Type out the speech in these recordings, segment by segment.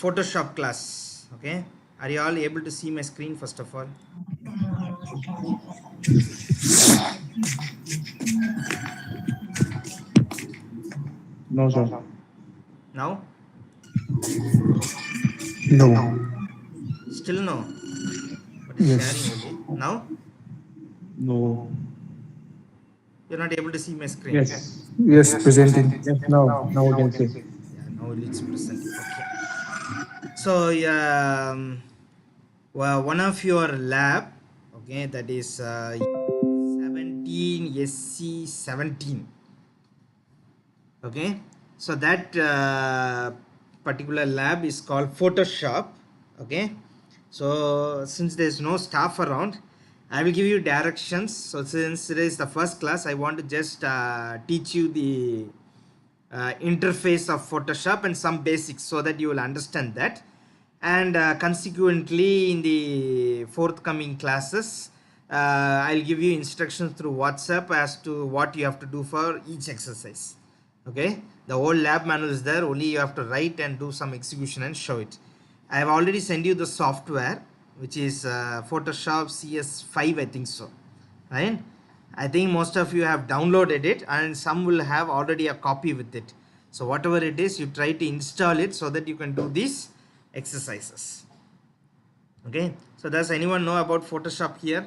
Photoshop class. Okay, are you all able to see my screen first of all? No, sir. Now? No. Still no. But it's sharing Yes. only. Now? No. You're not able to see my screen. Yes. Yes, presenting. Yes, now. Now we can see. Yeah, now it's presenting. Okay. So well, one of your lab, okay, that is 17 SC17. Okay, so that particular lab is called Photoshop. Okay, so since there's no staff around, I will give you directions. So since it is the first class, I want to just teach you the interface of Photoshop and some basics so that you will understand that. And consequently, in the forthcoming classes, I'll give you instructions through WhatsApp as to what you have to do for each exercise. Okay, the whole lab manual is there, only you have to write and do some execution and show it. I have already sent you the software, which is Photoshop CS5, I think so, right? I think most of you have downloaded it and some will have already a copy with it. So whatever it is, you try to install it so that you can do these exercises. Okay, so does anyone know about Photoshop here?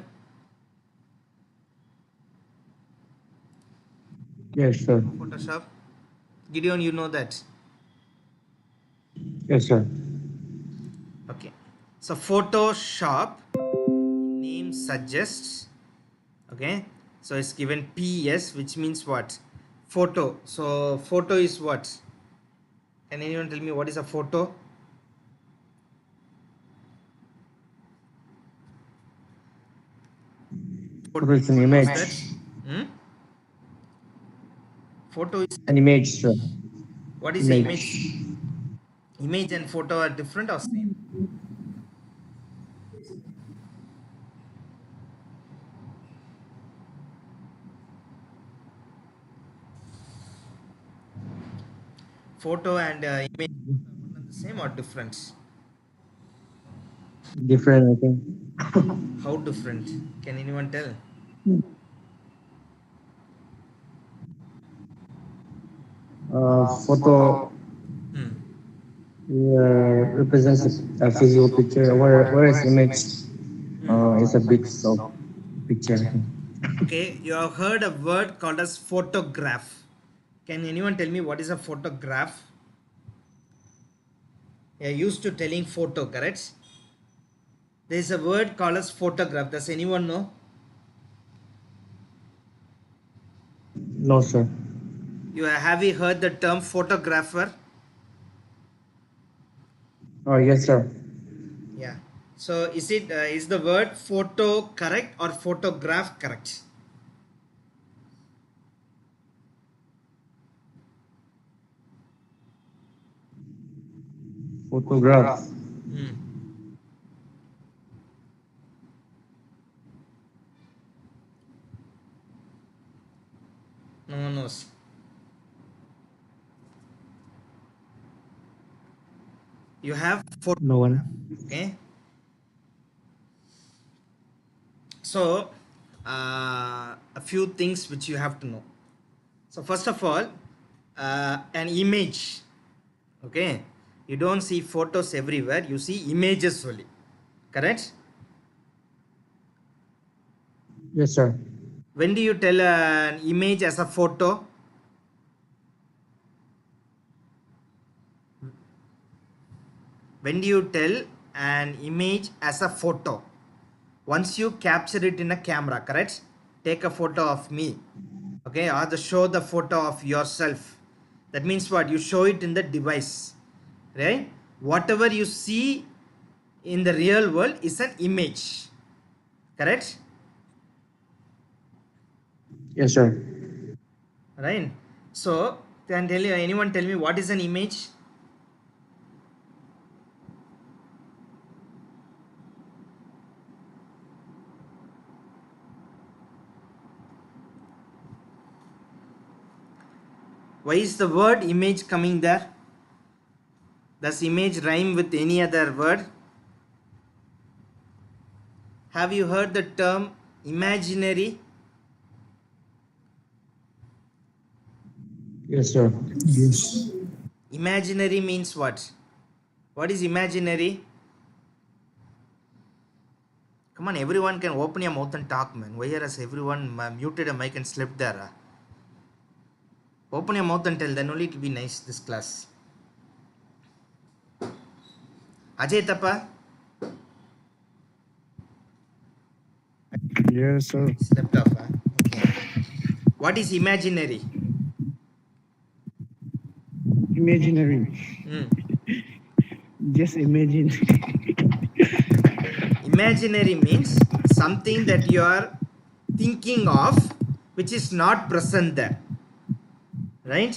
Yes, sir. Photoshop? Gideon, you know that? Yes, sir. Okay, so Photoshop, name suggests, okay, so it's given PS, which means what? Photo. So photo is what? Can anyone tell me what is a photo? Photo is an Anyone knows image. that? Hmm? Photo is, An image, sir. what is the image? Image. Image and photo are different or same? Photo and image are one and the same or different? Different, I think. How different? Can anyone tell? Photo Hmm. represents a physical picture, whereas image is a bits of picture, I think. Okay, you have heard a word called as photograph. Can anyone tell me what is a photograph? You are used to telling photo, correct? There is a word called as photograph. Does anyone know? No, sir. Have you heard the term photographer? Oh, yes, sir. Yeah. So is the word photo correct or photograph correct? Photograph. Hmm. No one knows. You have No one. photograph. Okay. So a few things which you have to know. So first of all, an image. Okay. You don't see photos everywhere. You see images only. Correct? Yes, sir. When do you tell an image as a photo? When do you tell an image as a photo? Once you capture it in a camera, correct? Take a photo of me, okay, or the show the photo of yourself. That means what? You show it in the device, right? Whatever you see in the real world is an image, correct? Yes, sir. Right? So can tell you, anyone tell me what is an image? Why is the word image coming there? Does image rhyme with any other word? Have you heard the term imaginary? Yes, sir. Yes. Imaginary means what? What is imaginary? Come on, everyone can open your mouth and talk, man. Why has everyone muted a mic and slept there? Open your mouth and tell, then only it will be nice, this class. Ajay Tapa? Yes, sir. Slept off, huh? Okay. What is imaginary? Imaginary. Hmm. Just imagine. Imaginary means something that you are thinking of which is not present there. Right?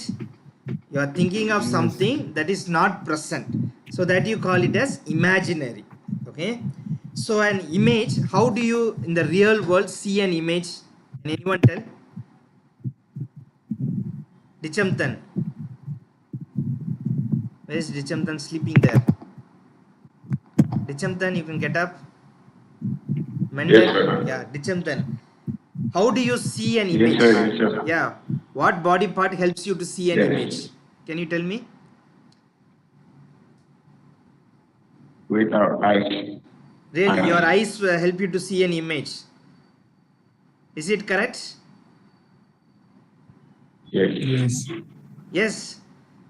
You are thinking of Yes. something that is not present. So that you call it as imaginary. Okay? So an image, how do you in the real world see an image? Can anyone tell? Dichamtan. Where is Dichamtan sleeping there? Dichamtan, you can get up. Mendel, Yes, sir. yeah, Dichamtan. How do you see an Yes, image? sir. Yes, sir. Yeah. What body part helps you to see an Yes. image? Can you tell me? With our eyes. Really, your Eyes. eyes will help you to see an image. Is it correct? Yes. Yes. Yes.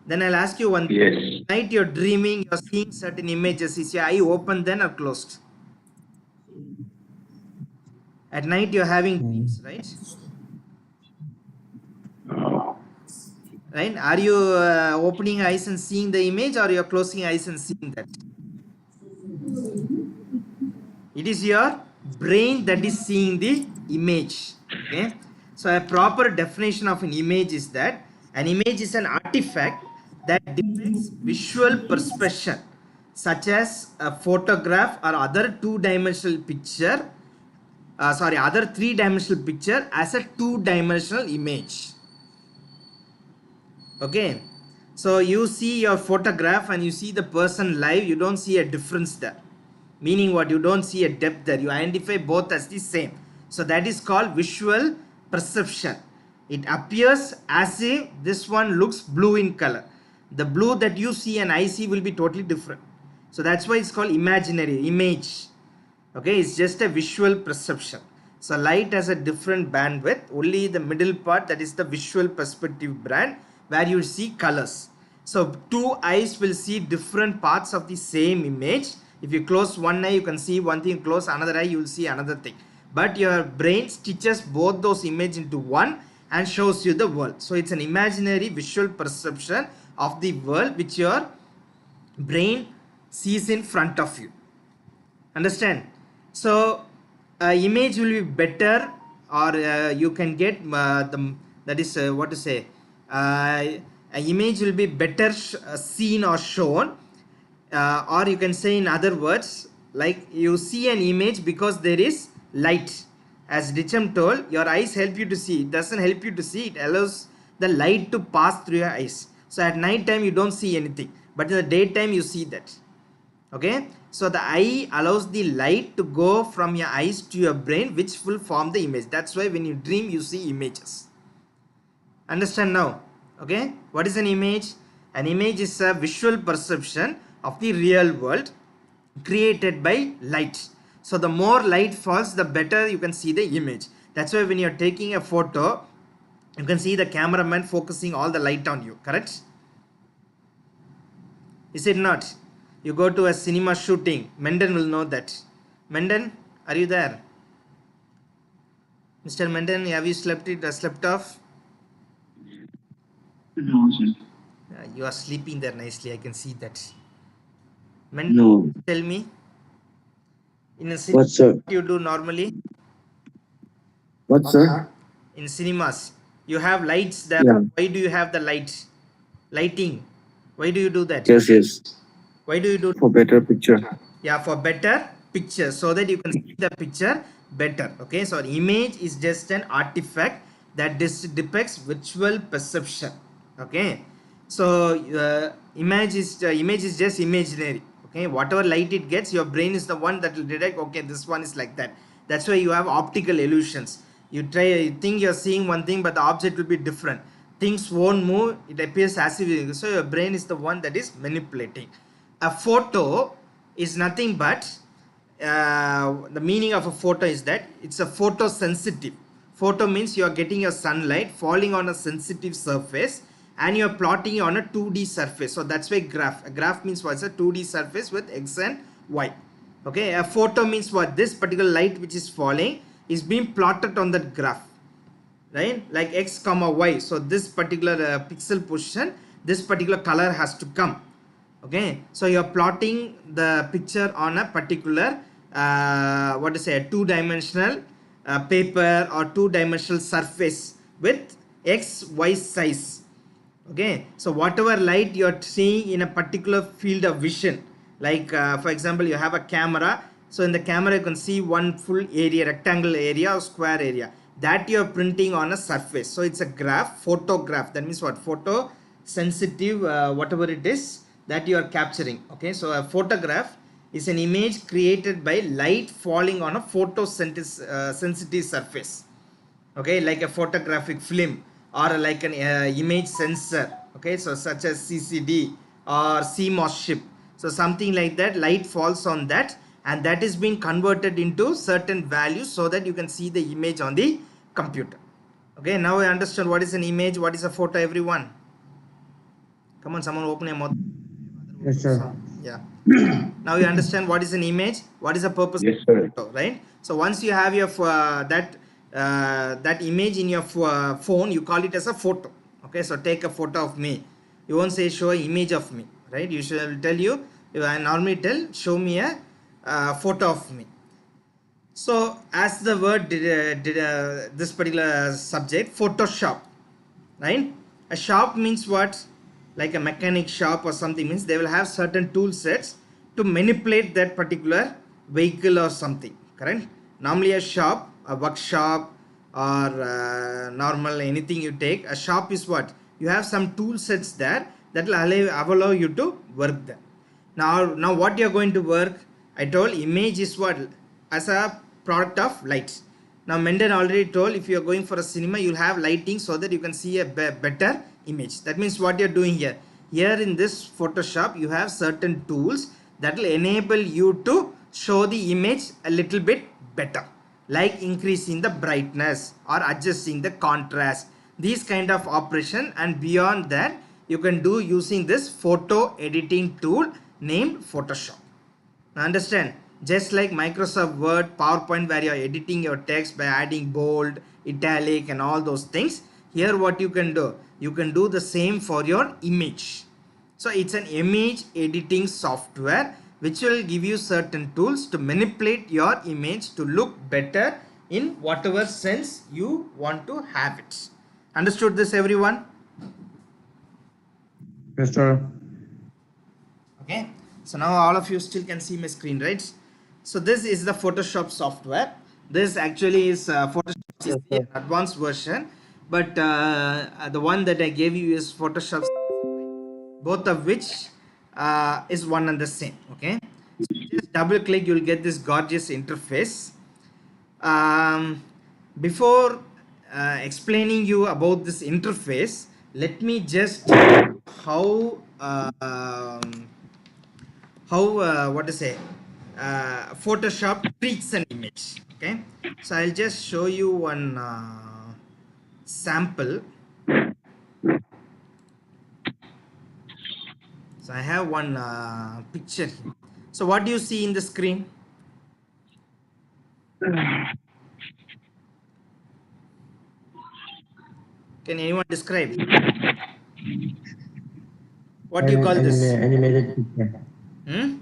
Then I'll ask you one thing. Yes. At night you're dreaming, you're seeing certain images. Is your eye open then or closed? At night you're having dreams, right? Oh. Right? Are you opening eyes and seeing the image, or you're closing eyes and seeing that? It is your brain that is seeing the image. Okay. So a proper definition of an image is that an image is an artifact that depicts visual perception, such as a photograph or other two-dimensional picture. Other three-dimensional picture as a two-dimensional image. Okay. So you see your photograph and you see the person live, you don't see a difference there. Meaning what? You don't see a depth there. You identify both as the same. So that is called visual perception. It appears as if this one looks blue in color. The blue that you see and I see will be totally different. So that's why it's called imaginary image. Okay, it's just a visual perception. So light has a different bandwidth. Only the middle part, that is the visual perspective band, where you see colors. So two eyes will see different parts of the same image. If you close one eye, you can see one thing. Close another eye, you will see another thing. But your brain stitches both those images into one and shows you the world. So it's an imaginary visual perception of the world which your brain sees in front of you. Understand? So image will be better, or you can get the, that is what to say, an image will be better seen or shown, or you can say in other words, like you see an image because there is light. As Dicham told, your eyes help you to see. It doesn't help you to see, it allows the light to pass through your eyes. So at night time you don't see anything, but in the daytime you see that. Okay, so the eye allows the light to go from your eyes to your brain, which will form the image. That's why when you dream you see images. Understand now? Okay, what is an image? An image is a visual perception of the real world created by light. So the more light falls, the better you can see the image. That's why when you're taking a photo, you can see the cameraman focusing all the light on you. Correct? Is it not? You go to a cinema shooting, Menden will know that. Menden, are you there? Mr. Menden, have you slept off? No, sir. You are sleeping there nicely, I can see that. Menden, No. tell me, in a cinema, What, sir? what you do normally? What, sir? In cinemas, you have lights there. Yeah. Why do you have the lighting? Why do you do that? Yes, yes. Why do you do? For better picture. Yeah, for better picture, so that you can see the picture better. Okay, so image is just an artifact that depicts visual perception. Okay, So image is just imaginary. Okay, whatever light it gets, your brain is the one that will detect. Okay, this one is like that. That's why you have optical illusions. You think you're seeing one thing, but the object will be different. Things won't move. It appears as if so. Your brain is the one that is manipulating. A photo is nothing but the meaning of a photo is that it's a photosensitive. Photo means you are getting your sunlight falling on a sensitive surface and you're plotting on a 2D surface. So that's why graph. A graph means what's a 2D surface with X and Y. Okay, a photo means what? This particular light which is falling is being plotted on that graph, right? Like X comma Y. So this particular pixel position, this particular color has to come. Okay, so you're plotting the picture on a particular what to say, a two-dimensional paper or two-dimensional surface with X Y size. Okay, so whatever light you're seeing in a particular field of vision, like for example you have a camera, so in the camera you can see one full area, rectangle area or square area, that you're printing on a surface. So it's a graph, photograph. That means what? Photo sensitive, whatever it is that you are capturing. Okay, so a photograph is an image created by light falling on a sensitive surface. Okay, like a photographic film or like an image sensor. Okay, so such as CCD or CMOS chip. So something like that, light falls on that and that is being converted into certain values so that you can see the image on the computer. Okay, now I understand what is an image, what is a photo, everyone. Come on, someone open your mouth. Yes, sir. Yeah. Now you understand what is an image, what is the purpose Yes, of sir. photo, right? So once you have your that image in your phone, you call it as a photo. Okay, so take a photo of me. You won't say show an image of me, right? You should tell you. I normally tell show me a photo of me. So as the word this particular subject, Photoshop, right? A shop means what? Like a mechanic shop or something, means they will have certain tool sets to manipulate that particular vehicle or something, correct? Normally a shop, a workshop or normal anything you take, a shop is what? You have some tool sets there that will allow you to work there. Now what you're going to work, I told image is what? As a product of light. Now Menden already told if you are going for a cinema, you'll have lighting so that you can see a better image. That means what you're doing here. Here in this Photoshop, you have certain tools that will enable you to show the image a little bit better, like increasing the brightness or adjusting the contrast, these kind of operation. And beyond that, you can do using this photo editing tool named Photoshop. Now understand, just like Microsoft Word, PowerPoint, where you are editing your text by adding bold, italic and all those things, here what you can do, you can do the same for your image. So it's an image editing software which will give you certain tools to manipulate your image to look better in whatever sense you want to have it. Understood this, everyone? Yes, sir. Okay, so now all of you still can see my screen, right? So this is the Photoshop software. This actually is Photoshop Yes, CC, sir. an advanced version, but the one that I gave you is Photoshop, both of which is one and the same. Okay, so just double click, you'll get this gorgeous interface. um, Before explaining you about this interface, let me just how what to say, Photoshop treats an image. Okay, so I'll just show you one sample. So I have one picture here. So what do you see in the screen? Can anyone describe? What do you call this? Animated picture. Hmm?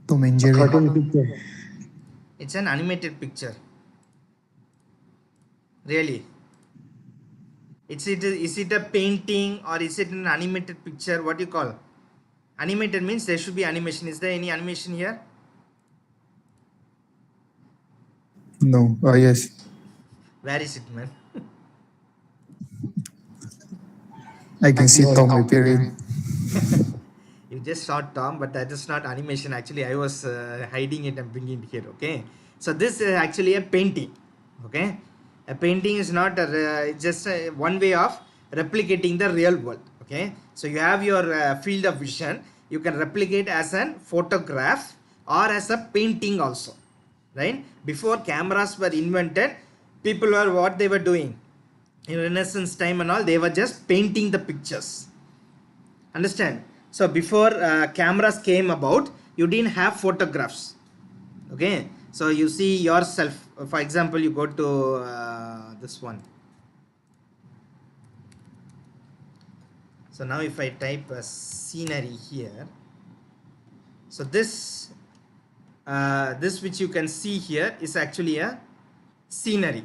Tom and A Jerry. cartoon picture. It's an animated picture. Really? Is it a painting or is it an animated picture? What do you call? Animated means there should be animation. Is there any animation here? No. Yes. Where is it, man? I can see Tom appearing. You just saw Tom, but that is not animation. Actually, I was hiding it and bringing it here. Okay, so this is actually a painting. Okay, a painting is not it's just one way of replicating the real world. Okay, so you have your field of vision. You can replicate as a photograph or as a painting also, right? Before cameras were invented, people were what they were doing in Renaissance time and all. They were just painting the pictures. Understand? So before cameras came about, you didn't have photographs. Okay, so you see yourself. For example, you go to this one. So now if I type a scenery here, so this this which you can see here is actually a scenery.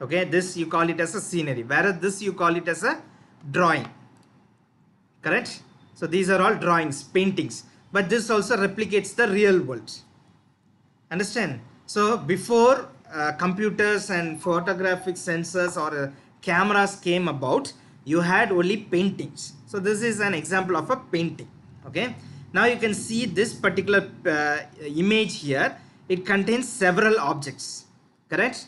Okay, this you call it as a scenery, whereas this you call it as a drawing. Correct? So these are all drawings, paintings, but this also replicates the real world. Understand? So before computers and photographic sensors or cameras came about, you had only paintings. So this is an example of a painting. Okay, now you can see this particular image here. It contains several objects. Correct?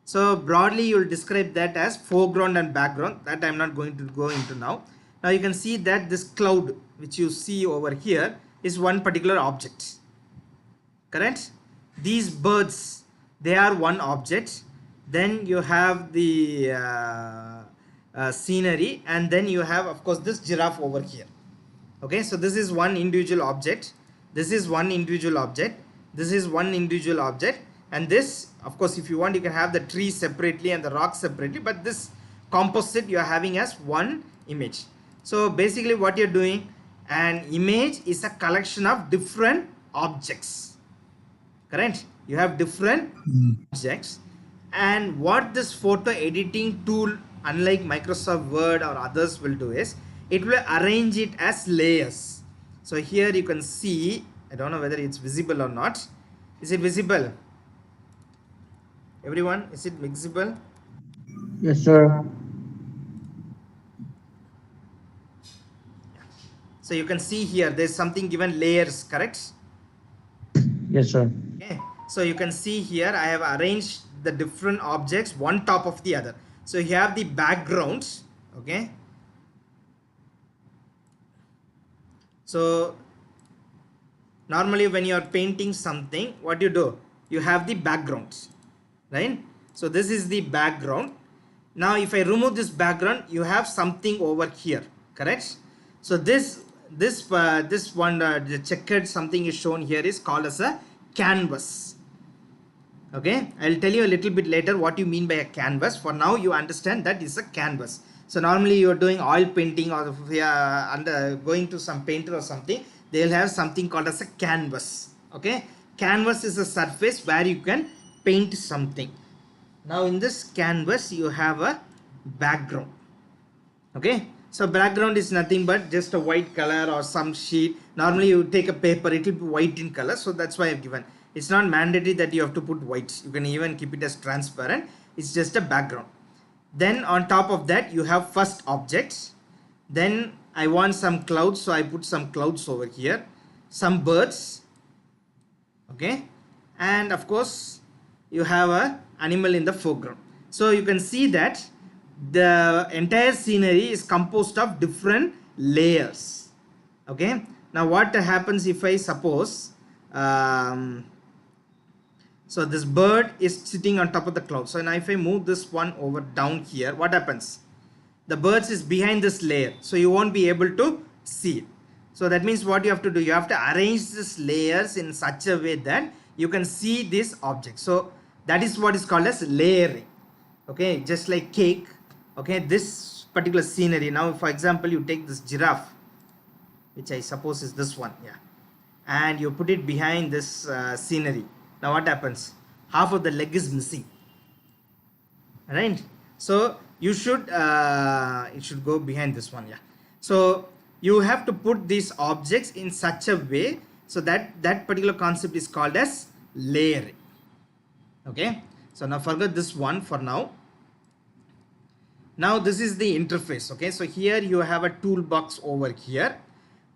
So broadly you will describe that as foreground and background. That I am not going to go into now. Now you can see that this cloud which you see over here is one particular object. Correct? These birds, they are one object. Then you have the scenery, and then you have of course this giraffe over here. Okay, so this is one individual object, this is one individual object, this is one individual object, and this of course if you want you can have the tree separately and the rock separately, but this composite you are having as one image. So basically what you're doing, an image is a collection of different objects. Correct? You have different objects, and what this photo editing tool, unlike Microsoft Word or others, will do is it will arrange it as layers. So here you can see, I don't know whether it's visible or not. Is it visible? Everyone, is it visible? Yes, sir. So you can see here there's something given layers, correct? Yes, sir. Okay, so you can see here I have arranged the different objects one top of the other. So you have the backgrounds. Okay, so normally when you are painting something, what you do, you have the backgrounds, right? So this is the background. Now if I remove this background, you have something over here, correct? So this one the checkered something is shown here is called as a canvas. Okay, I'll tell you a little bit later what you mean by a canvas. For now you understand that is a canvas. So normally you are doing oil painting, or going to some painter or something, they'll have something called as a canvas. Okay, canvas is a surface where you can paint something. Now in this canvas you have a background. Okay, so background is nothing but just a white color or some sheet. Normally you take a paper, it will be white in color, so that's why I've given. It's not mandatory that you have to put white. You can even keep it as transparent. It's just a background. Then on top of that you have first objects. Then I want some clouds, so I put some clouds over here, some birds. Okay, and of course you have a animal in the foreground. So you can see that the entire scenery is composed of different layers. Okay, now what happens if I suppose so this bird is sitting on top of the cloud. So now if I move this one over down here, what happens? The birds is behind this layer, so you won't be able to see it. So that means what you have to do, you have to arrange these layers in such a way that you can see this object. So that is what is called as layering. Okay, just like cake. Okay, this particular scenery, now for example you take this giraffe, which I suppose is this one, yeah, and you put it behind this scenery. Now what happens? Half of the leg is missing, right? So you should it should go behind this one, yeah. So you have to put these objects in such a way so that that particular concept is called as layering. Okay, so now forget this one for now. Now this is the interface. Okay, so here you have a toolbox over here.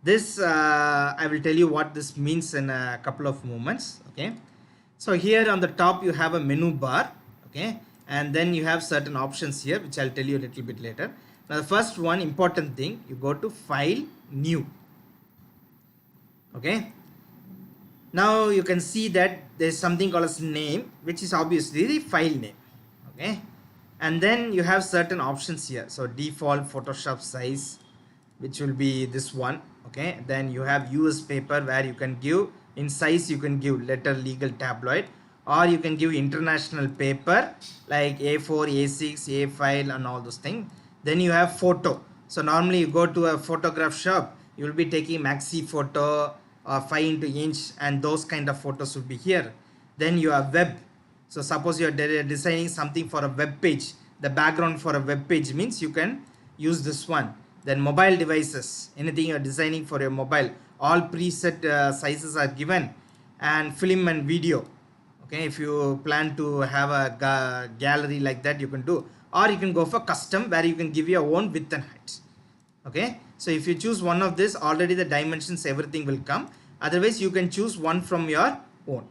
This I will tell you what this means in a couple of moments. Okay, so here on the top you have a menu bar. Okay, and then you have certain options here which I'll tell you a little bit later. Now the first one important thing, you go to file, new. Okay, now you can see that there's something called as name, which is obviously the file name. Okay, and then you have certain options here. So default Photoshop size, which will be this one. Okay, then you have US paper, where you can give in size, you can give letter, legal, tabloid, or you can give international paper like A4, A6, A file and all those things. Then you have photo. So normally you go to a photograph shop, you will be taking maxi photo or 5 into inch, and those kind of photos will be here. Then you have web. So suppose you are designing something for a web page, the background for a web page means you can use this one. Then mobile devices, anything you are designing for your mobile, all preset sizes are given. And film and video. Okay, if you plan to have a gallery like that, you can do, or you can go for custom, where you can give your own width and height. Okay, so if you choose one of this, already the dimensions, everything will come. Otherwise you can choose one from your own.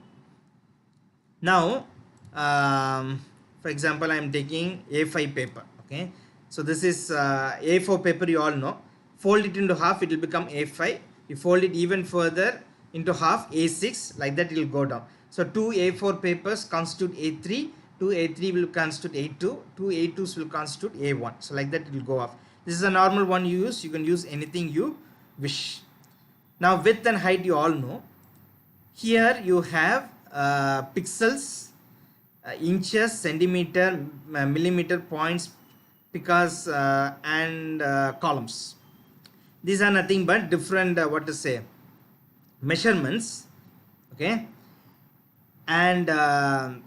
Now for example, I am taking A5 paper. Okay, so this is A4 paper, you all know. Fold it into half, it will become A5. You fold it even further into half, A6, like that it will go down. So two A4 papers constitute A3, two A3 will constitute A2, two A2s will constitute A1. So like that it will go off. This is a normal one you use. You can use anything you wish. Now width and height you all know. Here you have pixels, inches, centimeter, millimeter, points, picas, and columns. These are nothing but different measurements. Okay, and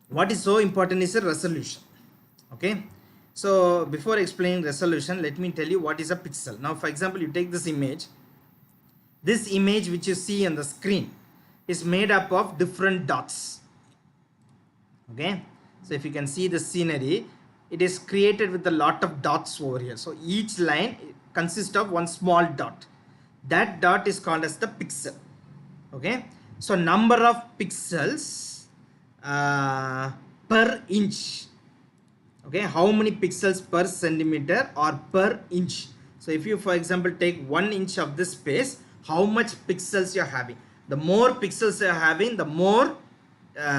what is so important is a resolution. Okay, so before explaining resolution, let me tell you what is a pixel. Now for example, you take this image which you see on the screen is made up of different dots. Okay, so if you can see the scenery, it is created with a lot of dots over here. So each line consists of one small dot. That dot is called as the pixel. Okay, so number of pixels per inch. Okay, how many pixels per centimeter or per inch. So if you for example take 1 inch of this space, how much pixels you are having. The more pixels you are having, the more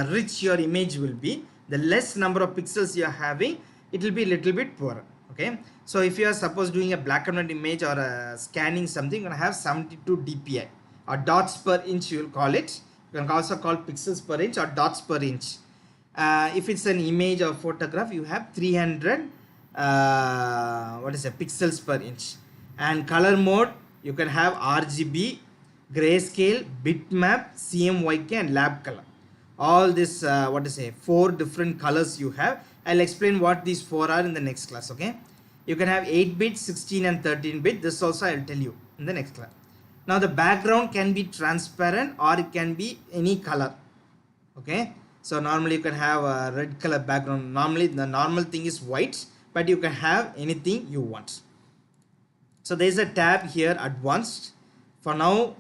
rich your image will be. The less number of pixels you are having, it will be a little bit poorer. Okay, so if you are suppose doing a black and white image or scanning something, you're going to have 72 dpi or dots per inch, you will call it. You can also call pixels per inch or dots per inch. If it's an image or photograph, you have 300 pixels per inch. And color mode, you can have RGB, grayscale, bitmap, CMYK and lab color. All this 4 different colors you have. I'll explain what these 4 are in the next class. Okay, you can have 8-bit, 16 and 13-bit. This also I'll tell you in the next class. Now the background can be transparent or it can be any color. Okay, so normally you can have a red color background. Normally the normal thing is white, but you can have anything you want. So there is a tab here, advanced. For now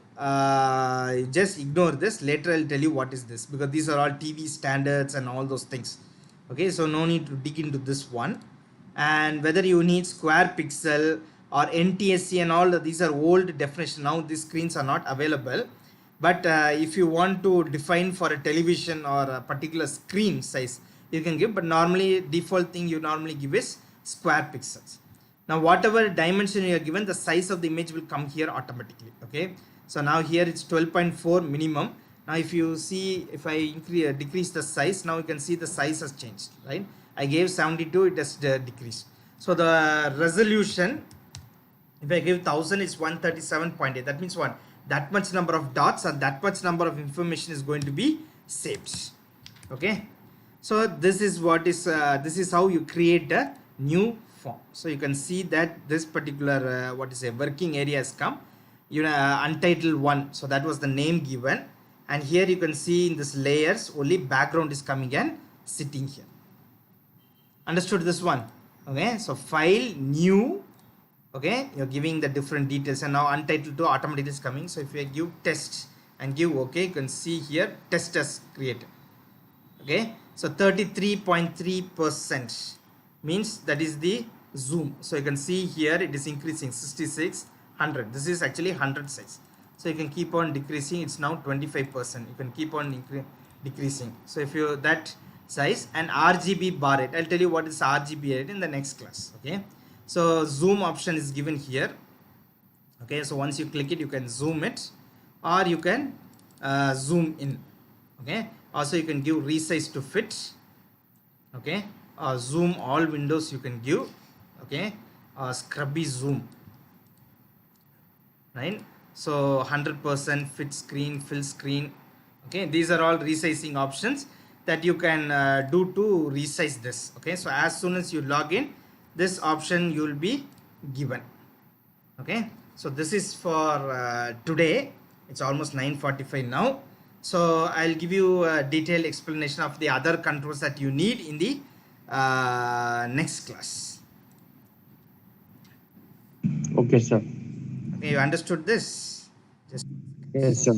just ignore this. Later I'll tell you what is this, because these are all TV standards and all those things. Okay, so no need to dig into this one. And whether you need square pixel or NTSC and all, these are old definition. Now these screens are not available, but if you want to define for a television or a particular screen size, you can give, but normally default thing you normally give is square pixels. Now whatever dimension you are given, the size of the image will come here automatically. Okay, so now here it's 12.4 minimum. Now if you see, if I decrease the size, now you can see the size has changed, right? I gave 72, it has decreased. So the resolution, if I give 1000, it's 137.8. That means what? That much number of dots and that much number of information is going to be saved. Okay, so this is what is this is how you create a new form. So you can see that this particular working area has come. Untitled 1. So that was the name given. And here you can see in this layers only background is coming and sitting here. Understood this one? Okay, so file new. Okay, you're giving the different details, and now untitled to automatically is coming. So if you give test and give okay, you can see here test as created. Okay, so 33.3% means that is the zoom. So you can see here it is increasing 66, 100. This is actually 100 size. So you can keep on decreasing. It's now 25%. You can keep on decreasing. So if you that size and RGB bar rate, I'll tell you what is RGB rate in the next class. Okay, so zoom option is given here. Okay, so once you click it, you can zoom it, or you can zoom in. Okay, also you can give resize to fit. Okay, zoom all windows you can give. Okay, scrubby zoom, right? So 100% fit screen, fill screen. Okay, these are all resizing options that you can do to resize this. Okay, so as soon as you log in, this option you will be given. Okay, so this is for today. It's almost 9:45 now, so I'll give you a detailed explanation of the other controls that you need in the next class. Okay, sir. Okay, you understood this? Just Yes, sir.